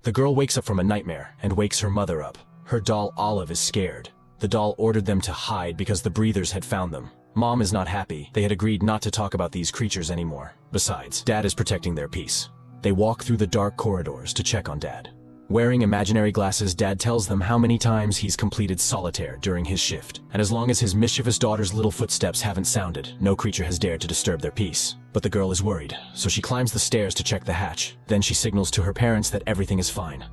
The girl wakes up from a nightmare and wakes her mother up. Her doll Olive is scared. The doll ordered them to hide because the breathers had found them. Mom is not happy. They had agreed not to talk about these creatures anymore. Besides, Dad is protecting their peace. They walk through the dark corridors to check on Dad. Wearing imaginary glasses, Dad tells them how many times he's completed solitaire during his shift. And as long as his mischievous daughter's little footsteps haven't sounded, no creature has dared to disturb their peace. But the girl is worried, so she climbs the stairs to check the hatch. Then she signals to her parents that everything is fine.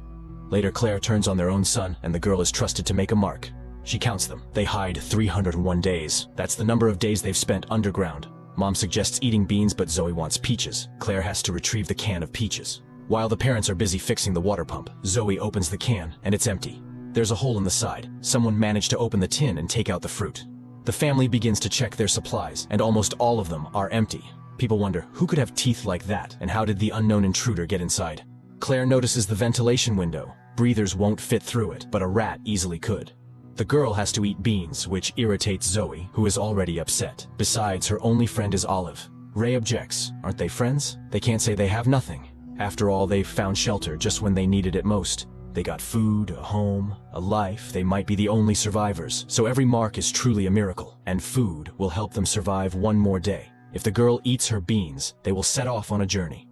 Later, Claire turns on their own son, and the girl is trusted to make a mark. She counts them. They hide 301 days. That's the number of days they've spent underground. Mom suggests eating beans, but Zoe wants peaches. Claire has to retrieve the can of peaches. While the parents are busy fixing the water pump, Zoe opens the can, and it's empty. There's a hole in the side. Someone managed to open the tin and take out the fruit. The family begins to check their supplies, and almost all of them are empty. People wonder, who could have teeth like that, and how did the unknown intruder get inside? Claire notices the ventilation window. Breathers won't fit through it, but a rat easily could. The girl has to eat beans, which irritates Zoe, who is already upset. Besides, her only friend is Olive. Ray objects. Aren't they friends? They can't say they have nothing. After all, they've found shelter just when they needed it most. They got food, a home, a life. They might be the only survivors, so every mark is truly a miracle, and food will help them survive one more day. If the girl eats her beans, they will set off on a journey.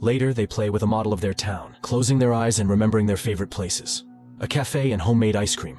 Later, they play with a model of their town, closing their eyes and remembering their favorite places. A cafe and homemade ice cream.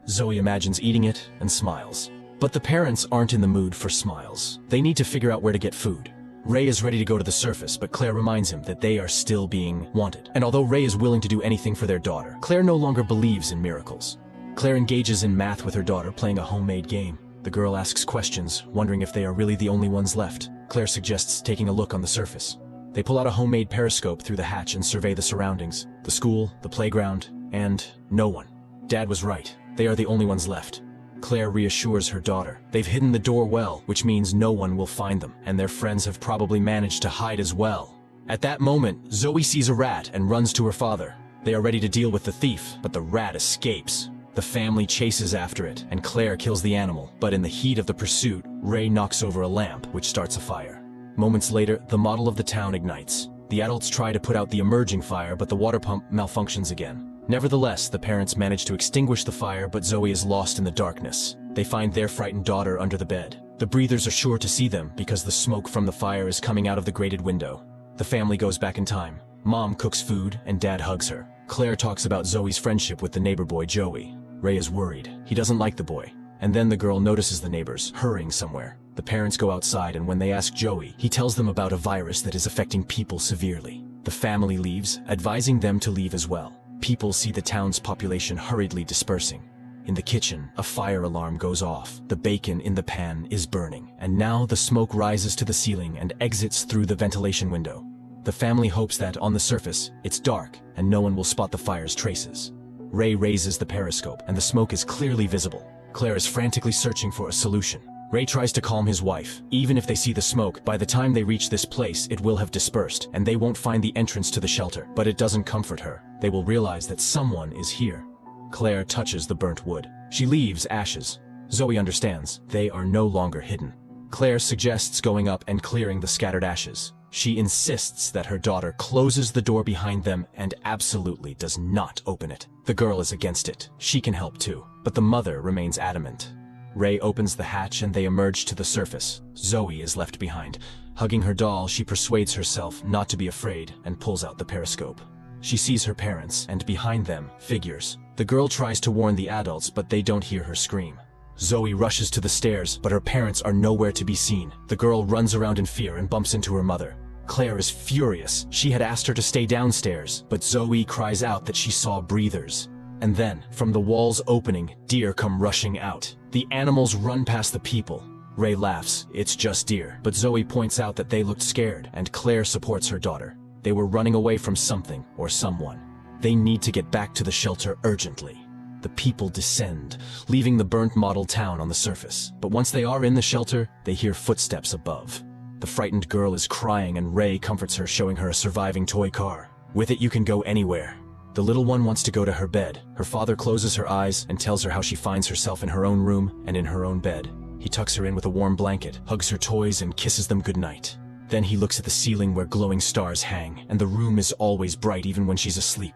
Zoe imagines eating it and smiles. But the parents aren't in the mood for smiles. They need to figure out where to get food. Ray is ready to go to the surface, but Claire reminds him that they are still being wanted. And although Ray is willing to do anything for their daughter, Claire no longer believes in miracles. Claire engages in math with her daughter, playing a homemade game. The girl asks questions, wondering if they are really the only ones left. Claire suggests taking a look on the surface. They pull out a homemade periscope through the hatch and survey the surroundings. The school, the playground, and no one. Dad was right. They are the only ones left. Claire reassures her daughter. They've hidden the door well, which means no one will find them, and their friends have probably managed to hide as well. At that moment, Zoe sees a rat and runs to her father. They are ready to deal with the thief, but the rat escapes. The family chases after it, and Claire kills the animal, but in the heat of the pursuit, Ray knocks over a lamp, which starts a fire. Moments later, the model of the town ignites. The adults try to put out the emerging fire, but the water pump malfunctions again. Nevertheless, the parents manage to extinguish the fire, but Zoe is lost in the darkness. They find their frightened daughter under the bed. The breathers are sure to see them because the smoke from the fire is coming out of the grated window. The family goes back in time. Mom cooks food and Dad hugs her. Claire talks about Zoe's friendship with the neighbor boy Joey. Ray is worried. He doesn't like the boy. And then the girl notices the neighbors hurrying somewhere. The parents go outside, and when they ask Joey, he tells them about a virus that is affecting people severely. The family leaves, advising them to leave as well. People see the town's population hurriedly dispersing. In the kitchen, a fire alarm goes off. The bacon in the pan is burning, and now the smoke rises to the ceiling and exits through the ventilation window. The family hopes that, on the surface, it's dark and no one will spot the fire's traces. Ray raises the periscope, and the smoke is clearly visible. Claire is frantically searching for a solution. Ray tries to calm his wife. Even if they see the smoke, by the time they reach this place, it will have dispersed, and they won't find the entrance to the shelter. But it doesn't comfort her. They will realize that someone is here. Claire touches the burnt wood. She leaves ashes. Zoe understands. They are no longer hidden. Claire suggests going up and clearing the scattered ashes. She insists that her daughter closes the door behind them and absolutely does not open it. The girl is against it. She can help too. But the mother remains adamant. Ray opens the hatch and they emerge to the surface. Zoe is left behind. Hugging her doll, she persuades herself not to be afraid and pulls out the periscope. She sees her parents, and behind them, figures. The girl tries to warn the adults, but they don't hear her scream. Zoe rushes to the stairs, but her parents are nowhere to be seen. The girl runs around in fear and bumps into her mother. Claire is furious. She had asked her to stay downstairs, but Zoe cries out that she saw breathers. And then, from the wall's opening, deer come rushing out. The animals run past the people. Ray laughs. It's just deer. But Zoe points out that they looked scared, and Claire supports her daughter. They were running away from something or someone. They need to get back to the shelter urgently. The people descend, leaving the burnt model town on the surface. But once they are in the shelter, they hear footsteps above. The frightened girl is crying, and Ray comforts her, showing her a surviving toy car. With it, you can go anywhere. The little one wants to go to her bed. Her father closes her eyes and tells her how she finds herself in her own room and in her own bed. He tucks her in with a warm blanket, hugs her toys, and kisses them goodnight. Then he looks at the ceiling where glowing stars hang, and the room is always bright even when she's asleep.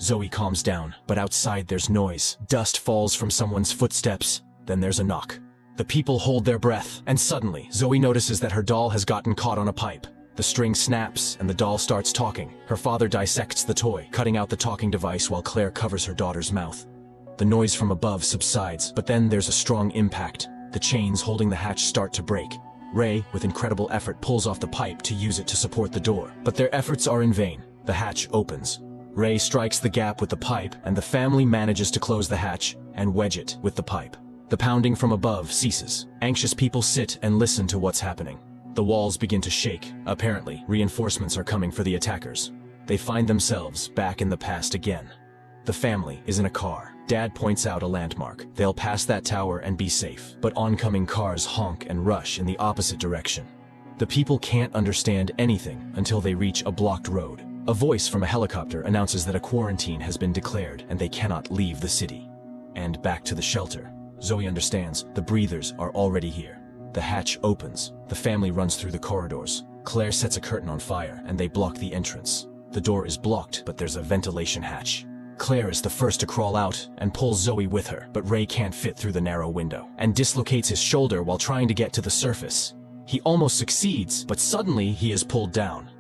Zoe calms down, but outside there's noise. Dust falls from someone's footsteps. Then there's a knock. The people hold their breath, and suddenly, Zoe notices that her doll has gotten caught on a pipe. The string snaps, and the doll starts talking. Her father dissects the toy, cutting out the talking device while Claire covers her daughter's mouth. The noise from above subsides, but then there's a strong impact. The chains holding the hatch start to break. Ray, with incredible effort, pulls off the pipe to use it to support the door. But their efforts are in vain. The hatch opens. Ray strikes the gap with the pipe, and the family manages to close the hatch and wedge it with the pipe. The pounding from above ceases. Anxious people sit and listen to what's happening. The walls begin to shake. Apparently, reinforcements are coming for the attackers. They find themselves back in the past again. The family is in a car. Dad points out a landmark. They'll pass that tower and be safe. But oncoming cars honk and rush in the opposite direction. The people can't understand anything until they reach a blocked road. A voice from a helicopter announces that a quarantine has been declared and they cannot leave the city. And back to the shelter. Zoe understands the breathers are already here. The hatch opens. The family runs through the corridors. Claire sets a curtain on fire and they block the entrance. The door is blocked, but there's a ventilation hatch. Claire is the first to crawl out and pulls Zoe with her, but Ray can't fit through the narrow window and dislocates his shoulder while trying to get to the surface. He almost succeeds, but suddenly he is pulled down.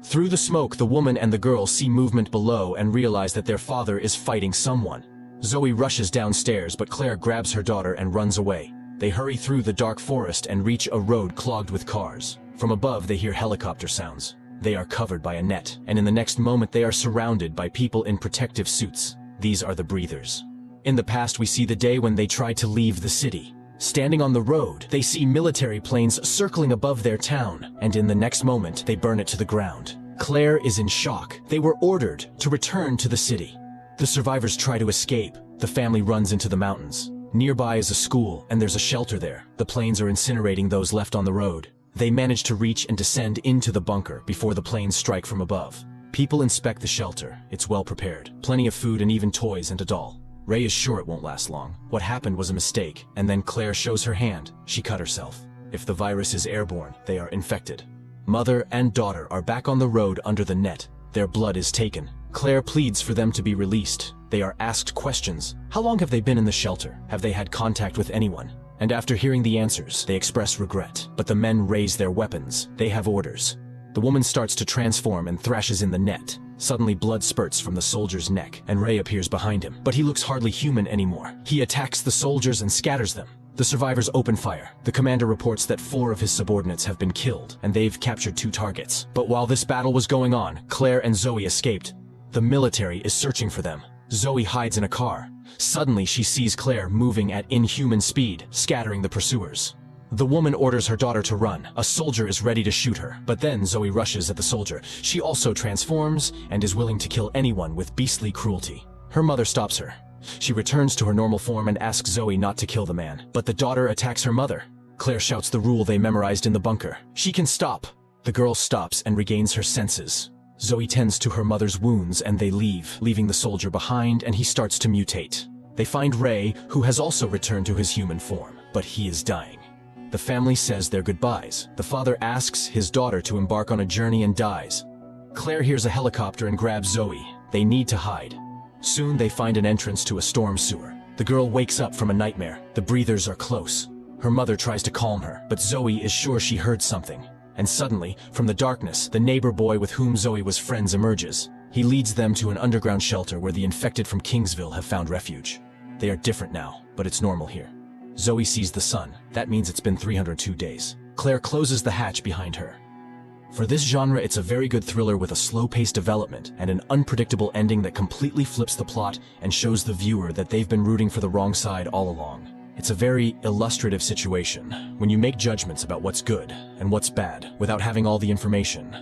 Through the smoke, the woman and the girl see movement below and realize that their father is fighting someone. Zoe rushes downstairs, but Claire grabs her daughter and runs away. They hurry through the dark forest and reach a road clogged with cars. From above, they hear helicopter sounds. They are covered by a net, and in the next moment they are surrounded by people in protective suits. These are the breathers. In the past, we see the day when they tried to leave the city. Standing on the road, they see military planes circling above their town, and in the next moment, they burn it to the ground. Claire is in shock. They were ordered to return to the city. The survivors try to escape. The family runs into the mountains. Nearby is a school, and there's a shelter there. The planes are incinerating those left on the road. They manage to reach and descend into the bunker before the planes strike from above. People inspect the shelter. It's well prepared. Plenty of food and even toys and a doll. Ray is sure it won't last long. What happened was a mistake, and then Claire shows her hand. She cut herself. If the virus is airborne, they are infected. Mother and daughter are back on the road under the net. Their blood is taken. Claire pleads for them to be released. They are asked questions. How long have they been in the shelter? Have they had contact with anyone? And after hearing the answers, they express regret. But the men raise their weapons. They have orders. The woman starts to transform and thrashes in the net. Suddenly blood spurts from the soldier's neck, and Ray appears behind him. But he looks hardly human anymore. He attacks the soldiers and scatters them. The survivors open fire. The commander reports that 4 of his subordinates have been killed, and they've captured 2 targets. But while this battle was going on, Claire and Zoe escaped. The military is searching for them. Zoe hides in a car. Suddenly, she sees Claire moving at inhuman speed, scattering the pursuers. The woman orders her daughter to run. A soldier is ready to shoot her, but then Zoe rushes at the soldier. She also transforms and is willing to kill anyone with beastly cruelty. Her mother stops her. She returns to her normal form and asks Zoe not to kill the man, but the daughter attacks her mother. Claire shouts the rule they memorized in the bunker. She can stop. The girl stops and regains her senses. Zoe tends to her mother's wounds and they leave, leaving the soldier behind, and he starts to mutate. They find Ray, who has also returned to his human form, but he is dying. The family says their goodbyes. The father asks his daughter to embark on a journey and dies. Claire hears a helicopter and grabs Zoe. They need to hide. Soon they find an entrance to a storm sewer. The girl wakes up from a nightmare. The breathers are close. Her mother tries to calm her, but Zoe is sure she heard something. And suddenly, from the darkness, the neighbor boy with whom Zoe was friends emerges. He leads them to an underground shelter where the infected from Kingsville have found refuge. They are different now, but it's normal here. Zoe sees the sun. That means it's been 302 days. Claire closes the hatch behind her. For this genre, it's a very good thriller with a slow-paced development and an unpredictable ending that completely flips the plot and shows the viewer that they've been rooting for the wrong side all along. It's a very illustrative situation when you make judgments about what's good and what's bad without having all the information.